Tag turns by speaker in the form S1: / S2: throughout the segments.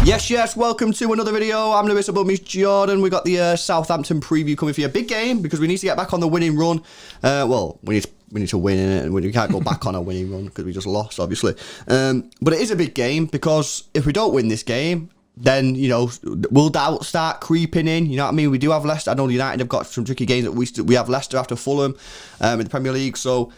S1: Yes, welcome to another video. I'm Lewis, above me Jordan. We got the Southampton preview coming for you. Big game, because we need to get back on the winning run. Well, we need to win it, and we can't go back on a winning run because we just lost, obviously. But it is a big game, because if we don't win this game, then, you know, will doubt start creeping in? You know what I mean? We do have Leicester. I know United have got some tricky games. That we have Leicester after Fulham in the Premier League. So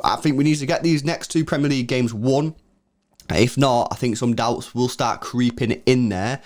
S1: I think we need to get these next two Premier League games won. If not, I think some doubts will start creeping in there.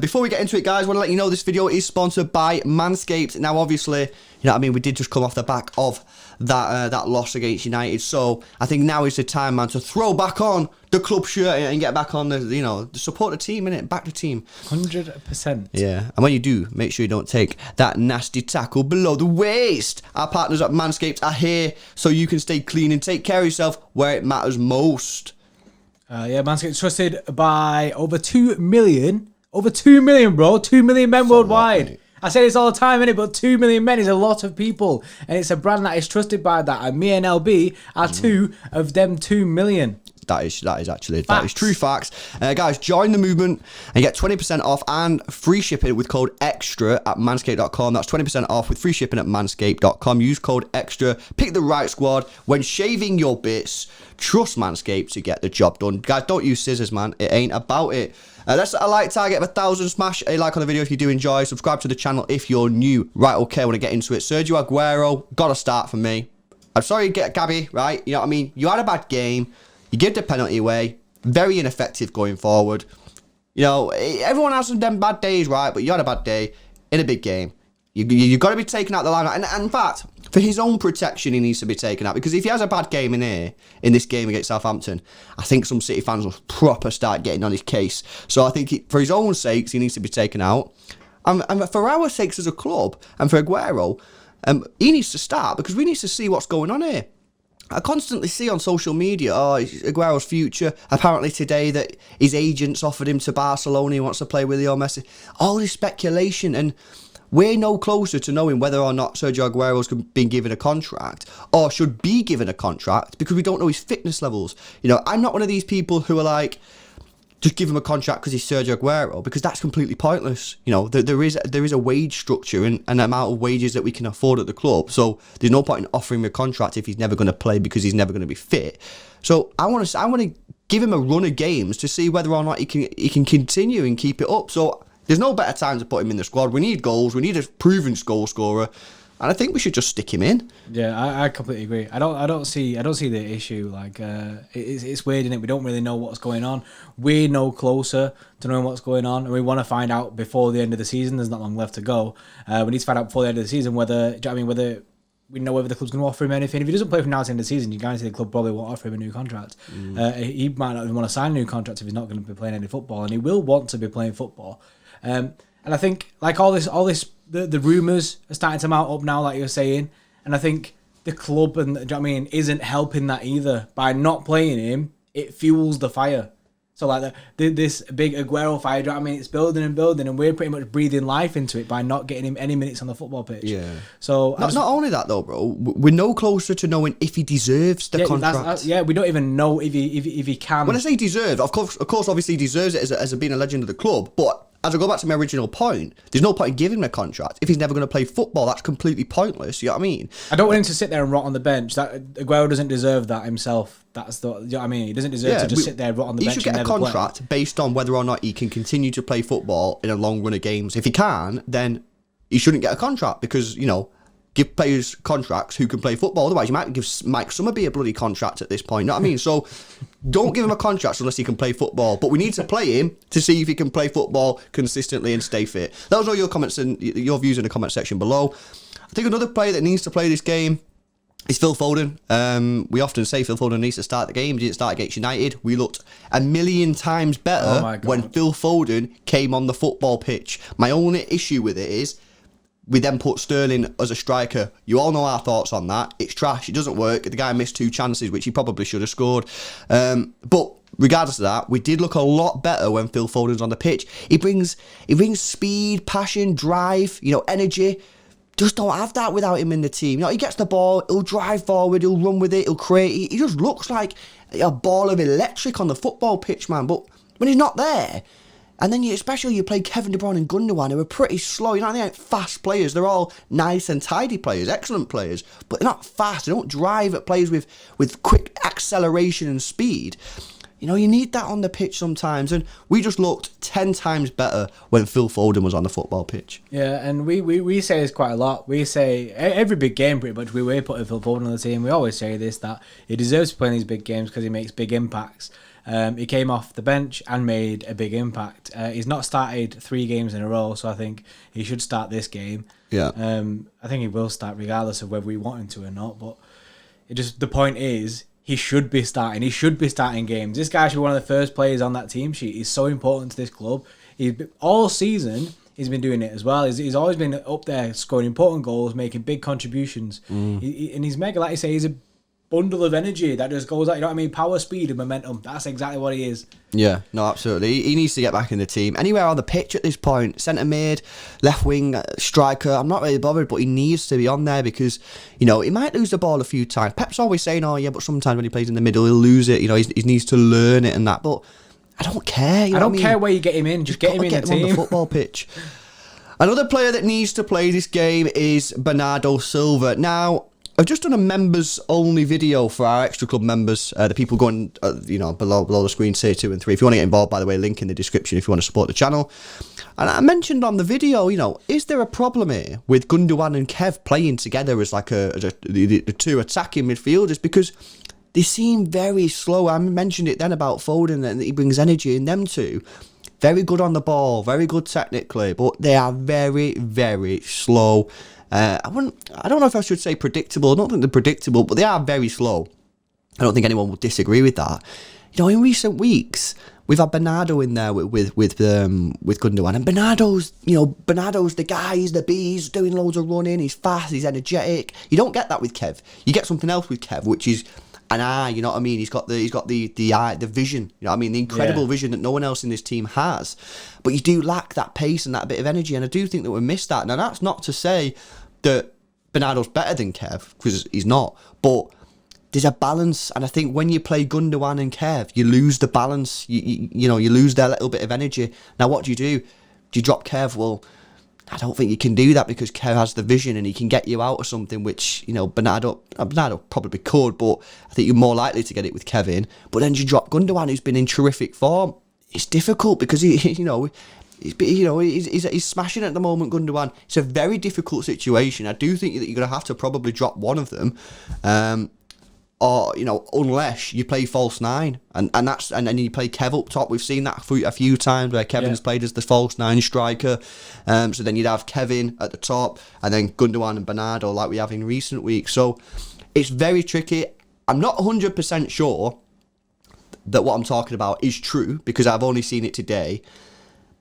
S1: Before we get into it, guys, I want to let you know this video is sponsored by Manscaped. Now, obviously, you know what I mean, we did just come off the back of that loss against United. So I think now is the time, man, to throw back on the club shirt and get back on the, you know, support the team, innit? Back the team.
S2: 100%.
S1: Yeah. And when you do, make sure you don't take that nasty tackle below the waist. Our partners at Manscaped are here so you can stay clean and take care of yourself where it matters most.
S2: Yeah, Manscaped's trusted by over 2 million. Over 2 million, bro. 2 million men worldwide. I say this all the time, innit? But 2 million men is a lot of people. And it's a brand that is trusted by that. And me and LB are two of them 2 million.
S1: That is actually, that is true facts. Guys, join the movement and get 20% off and free shipping with code EXTRA at manscaped.com. That's 20% off with free shipping at manscaped.com. Use code EXTRA. Pick the right squad. When shaving your bits, trust Manscaped to get the job done. Guys, don't use scissors, man. It ain't about it. Let's set a like target of 1,000. Smash a like on the video if you do enjoy. Subscribe to the channel if you're new. Right, okay, I want to get into it. Sergio Aguero, got to start for me. I'm sorry you get Gabby, right? You know what I mean? You had a bad game. You give the penalty away. Very ineffective going forward. You know, everyone has some them bad days, right? But you had a bad day in a big game. You got to be taken out the limelight. And in fact, for his own protection, he needs to be taken out. Because if he has a bad game in this game against Southampton, I think some City fans will proper start getting on his case. So I think for his own sakes, he needs to be taken out. And for our sakes as a club, and for Aguero, he needs to start, because we need to see what's going on here. I constantly see on social media, Aguero's future. Apparently today that his agents offered him to Barcelona. He wants to play with Leo Messi. All this speculation, and we're no closer to knowing whether or not Sergio Aguero's been given a contract or should be given a contract, because we don't know his fitness levels. You know, I'm not one of these people who are like, just give him a contract because he's Sergio Aguero, because that's completely pointless. You know, there is a wage structure and an amount of wages that we can afford at the club. So there's no point in offering him a contract if he's never going to play, because he's never going to be fit. So I want to give him a run of games to see whether or not he can continue and keep it up. So there's no better time to put him in the squad. We need goals. We need a proven goal scorer. And I think we should just stick him in.
S2: Yeah, I completely agree. I don't see the issue. Like, it's weird, isn't it? We don't really know what's going on. We're no closer to knowing what's going on, and we want to find out before the end of the season. There's not long left to go. We need to find out before the end of the season whether whether we know whether the club's going to offer him anything. If he doesn't play from now to the end of the season, you guarantee the club probably won't offer him a new contract. He might not even want to sign a new contract if he's not going to be playing any football, and he will want to be playing football. And I think, like, all this. The rumours are starting to mount up now, like you're saying. And I think the club isn't helping that either. By not playing him, it fuels the fire. So, like, this big Aguero fire, it's building and building, and we're pretty much breathing life into it by not getting him any minutes on the football pitch.
S1: Yeah.
S2: So
S1: not only that, though, bro. We're no closer to knowing if he deserves the contract.
S2: We don't even know if he can.
S1: When I say deserve, of course, obviously he deserves it as being a legend of the club, but as I go back to my original point, there's no point in giving him a contract if he's never going to play football. That's completely pointless. You know what I mean?
S2: I don't want him to sit there and rot on the bench. That Aguero doesn't deserve that himself. That's you know what I mean? He doesn't deserve to just sit there and rot on the bench.
S1: He should get a contract based on whether or not he can continue to play football in a long run of games. If he can, then he shouldn't get a contract, because, you know, give players contracts who can play football. Otherwise, you might give Mike Summerby a bloody contract at this point. You know what I mean? So don't give him a contract unless he can play football. But we need to play him to see if he can play football consistently and stay fit. That was all your comments and your views in the comment section below. I think another player that needs to play this game is Phil Folden. We often say Phil Folden needs to start the game. He didn't start against United. We looked a million times better when Phil Folden came on the football pitch. My only issue with it is we then put Sterling as a striker. You all know our thoughts on that. It's trash. It doesn't work. The guy missed 2 chances, which he probably should have scored. But regardless of that, we did look a lot better when Phil Foden's on the pitch. He brings speed, passion, drive, you know, energy just don't have that without him in the team. You know, he gets the ball, he'll drive forward, he'll run with it, he'll create. He just looks like a ball of electric on the football pitch, man. But when he's not there, and then especially you play Kevin De Bruyne and Gundogan, who are pretty slow. You know, they aren't fast players. They're all nice and tidy players, excellent players, but they're not fast. They don't drive at players with quick acceleration and speed. You know, you need that on the pitch sometimes, and we just looked 10 times better when Phil Folden was on the football pitch.
S2: Yeah, and we say this quite a lot. We say every big game pretty much we're putting Phil Folden on the team. We always say this, that he deserves to play in these big games because he makes big impacts. He came off the bench and made a big impact. He's not started 3 games in a row, so I think he should start this game.
S1: Yeah.
S2: I think he will start regardless of whether we want him to or not. But the point is, he should be starting. He should be starting games. This guy should be one of the first players on that team sheet. He's so important to this club. All season, he's been doing it as well. He's always been up there scoring important goals, making big contributions. And he's mega, like you say, he's a bundle of energy that just goes out, you know what I mean? Power, speed, and momentum. That's exactly what he is.
S1: Yeah, no, absolutely. He needs to get back in the team. Anywhere on the pitch at this point, centre mid, left wing, striker, I'm not really bothered, but he needs to be on there because, you know, he might lose the ball a few times. Pep's always saying, oh yeah, but sometimes when he plays in the middle, he'll lose it. You know, he needs to learn it and that, but I don't care. You know
S2: I don't care where you get him in, just get him in the team.
S1: On the football pitch. Another player that needs to play this game is Bernardo Silva. Now, I've just done a members-only video for our Extra Club members, the people going, below the screen, tier 2 and 3. If you want to get involved, by the way, link in the description if you want to support the channel. And I mentioned on the video, you know, is there a problem here with Gundogan and Kev playing together as like the 2 attacking midfielders? Because they seem very slow. I mentioned it then about Folden, and he brings energy in them two. Very good on the ball, very good technically, but they are very, very slow. I don't know if I should say predictable. I don't think they're predictable, but they are very slow. I don't think anyone would disagree with that. You know, in recent weeks, we've had Bernardo in there with Gundogan, and Bernardo's the guy. He's the bee. He's doing loads of running. He's fast. He's energetic. You don't get that with Kev. You get something else with Kev, which is an eye. You know what I mean? He's got the eye, the vision. You know what I mean? The incredible vision that no one else in this team has. But you do lack that pace and that bit of energy, and I do think that we missed that. Now, that's not to say that Bernardo's better than Kev, because he's not, but there's a balance, and I think when you play Gundogan and Kev, you lose the balance. You lose their little bit of energy. Now, what do? Do you drop Kev? Well, I don't think you can do that because Kev has the vision and he can get you out of something, which, you know, Bernardo probably could, but I think you're more likely to get it with Kevin. But then you drop Gundogan, who's been in terrific form. It's difficult because he's smashing at the moment, Gundogan. It's a very difficult situation. I do think that you're going to have to probably drop one of them, or unless you play false 9, and then you play Kev up top. We've seen that a few times where Kevin's played as the false 9 striker. So then you'd have Kevin at the top, and then Gundogan and Bernardo like we have in recent weeks. So it's very tricky. I'm not 100% sure that what I'm talking about is true because I've only seen it today.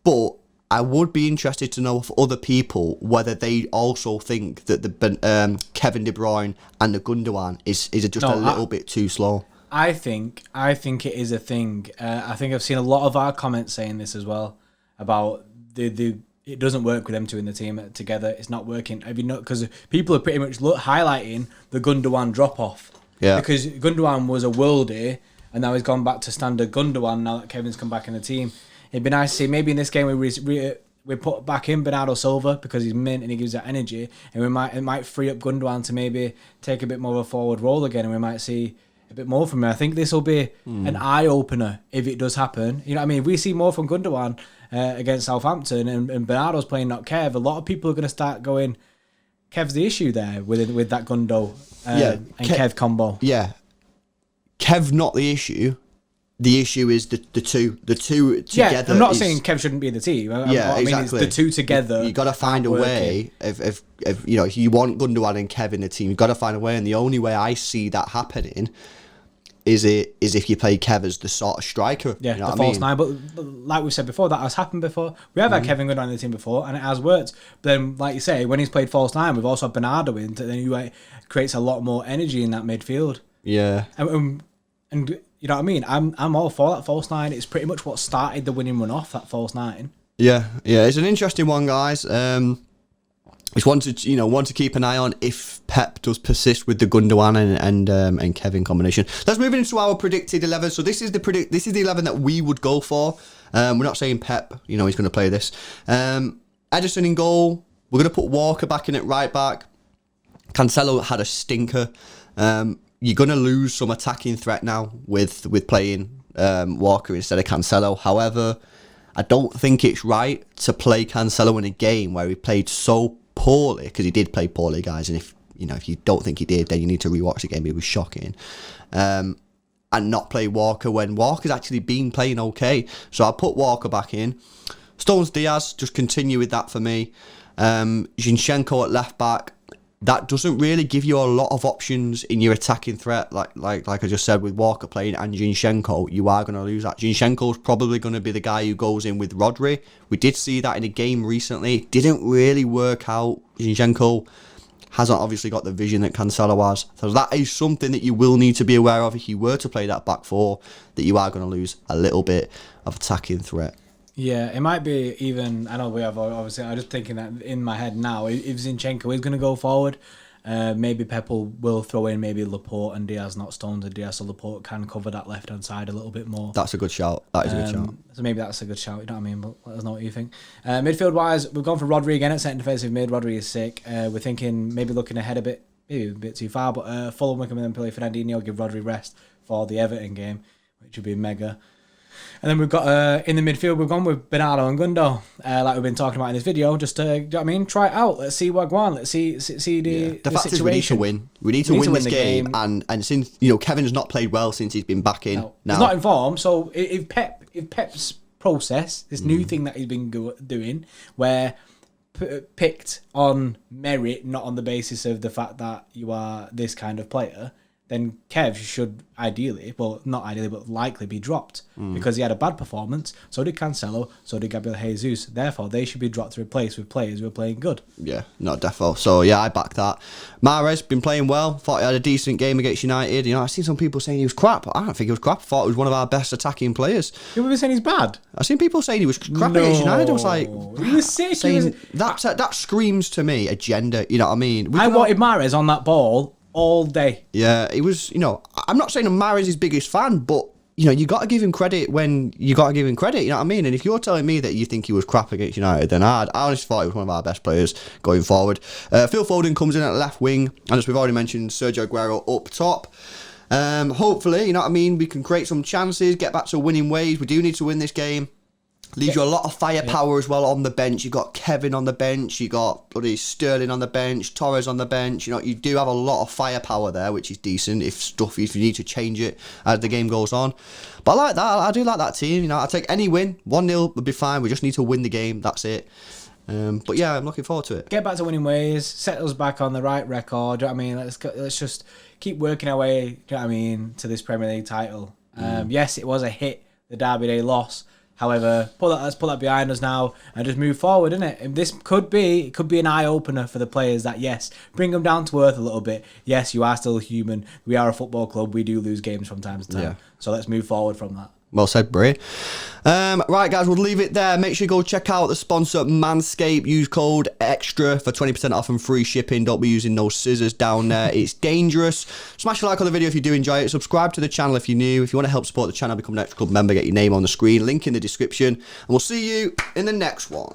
S1: But I would be interested to know for other people whether they also think that the Kevin De Bruyne and the Gundogan is just a little bit too slow.
S2: I think it is a thing. I think I've seen a lot of our comments saying this as well about it doesn't work with them two in the team together. It's not working. Have you not? Because people are pretty much highlighting the Gundogan drop off.
S1: Yeah.
S2: Because Gundogan was a worldie, and now he's gone back to standard Gundogan. Now that Kevin's come back in the team. It'd be nice to see maybe in this game we put back in Bernardo Silva because he's mint and he gives that energy, and it might free up Gundogan to maybe take a bit more of a forward role again, and we might see a bit more from him. I think this will be an eye opener if it does happen. You know what I mean? If we see more from Gundogan against Southampton and Bernardo's playing not Kev, a lot of people are going to start going, Kev's the issue there with that Gundo and Kev combo.
S1: Yeah, Kev not the issue. The issue is the two together.
S2: Yeah, I'm not saying Kev shouldn't be in the team.
S1: Exactly.
S2: I mean is the two together.
S1: You got to find a way. If you want Gundogan and Kev in the team, you got to find a way. And the only way I see that happening is if you play Kev as the sort of striker.
S2: Yeah,
S1: you know
S2: the false 9. But like we said before, that has happened before. We have had Kevin Gundogan in the team before, and it has worked. But then, like you say, when he's played false 9, we've also had Bernardo in. Then he creates a lot more energy in that midfield.
S1: Yeah,
S2: and you know what I mean? I'm all for that false 9. It's pretty much what started the winning run off, that false 9.
S1: Yeah, it's an interesting one, guys. It's one to keep an eye on if Pep does persist with the Gundogan and Kevin combination. Let's move into our predicted 11. So this is the 11 that we would go for. We're not saying Pep, he's going to play this. Ederson in goal. We're going to put Walker back in at right back. Cancelo had a stinker. You're going to lose some attacking threat now with playing Walker instead of Cancelo. However, I don't think it's right to play Cancelo in a game where he played so poorly, because he did play poorly, guys. And if you don't think he did, then you need to rewatch the game. It was shocking. And not play Walker when Walker's actually been playing okay. So I'll put Walker back in. Stones Diaz, just continue with that for me. Zinchenko at left back. That doesn't really give you a lot of options in your attacking threat. Like I just said, with Walker playing and Zinchenko, you are going to lose that. Zinchenko's probably going to be the guy who goes in with Rodri. We did see that in a game recently. Didn't really work out. Zinchenko hasn't obviously got the vision that Cancelo has. So that is something that you will need to be aware of if you were to play that back four, that you are going to lose a little bit of attacking threat.
S2: Yeah, it might be even. I know we have obviously. I'm just thinking that in my head now. If Zinchenko is going to go forward, maybe Pep will throw in maybe Laporte and Diaz, not Stones and Diaz, so Laporte can cover that left hand side a little bit more.
S1: That's a good shout. That is a good shout.
S2: So maybe that's a good shout. You know what I mean? But let us know what you think. Midfield wise, we've gone for Rodri again at centre defensive mid. Rodri is sick. We're thinking maybe looking ahead a bit, maybe a bit too far. But Fulham, Wickham, and then play Fernandinho, give Rodri rest for the Everton game, which would be mega. And then we've got in the midfield, we've gone with Bernardo and Gundo, like we've been talking about in this video. Just to, you know what I mean, try it out. Let's see Wagwan. Let's see the
S1: fact
S2: situation.
S1: Is we need to win. We need to win this game. And since Kevin's not played well since he's been back in.
S2: No, he's not in form. So if Pep's process, this new thing that he's been doing, where picked on merit, not on the basis of the fact that you are this kind of player, then Kev should ideally, well, not ideally, but likely be dropped because he had a bad performance. So did Cancelo, so did Gabriel Jesus. Therefore, they should be dropped to replace with players who are playing good.
S1: Yeah, not defo. So, yeah, I back that. Mahrez, been playing well. Thought he had a decent game against United. I've seen some people saying he was crap. I don't think he was crap. I thought he was one of our best attacking players.
S2: People were saying he's bad.
S1: I've seen people saying he was crap against United. I was like,
S2: he was sick.
S1: That screams to me agenda. You know what I mean?
S2: I wanted Mahrez on that ball all day.
S1: Yeah, it was, I'm not saying Mahrez is his biggest fan, but, you got to give him credit when you got to give him credit, you know what I mean? And if you're telling me that you think he was crap against United, then I honestly thought he was one of our best players going forward. Phil Folden comes in at left wing, and as we've already mentioned, Sergio Aguero up top. Hopefully, you know what I mean, we can create some chances, get back to winning ways. We do need to win this game. Leaves you a lot of firepower as well on the bench. You got Kevin on the bench. You got bloody Sterling on the bench. Torres on the bench. You do have a lot of firepower there, which is decent if you need to change it as the game goes on. But I like that. I do like that team. I take any win. 1-0 would be fine. We just need to win the game. That's it. But yeah, I'm looking forward to it.
S2: Get back to winning ways. Set us back on the right record. Do you know what I mean? Let's just keep working our way. Do you know what I mean, to this Premier League title. Yes, it was a hit. The Derby Day loss. However, let's put that behind us now and just move forward, innit? And this could be an eye-opener for the players that, yes, bring them down to earth a little bit. Yes, you are still human. We are a football club. We do lose games from time to time. Yeah. So let's move forward from that.
S1: Well said, Brie. Right, guys, we'll leave it there. Make sure you go check out the sponsor, Manscaped. Use code EXTRA for 20% off and free shipping. Don't be using those scissors down there. It's dangerous. Smash a like on the video if you do enjoy it. Subscribe to the channel if you're new. If you want to help support the channel, become an Extra Club member. Get your name on the screen. Link in the description. And we'll see you in the next one.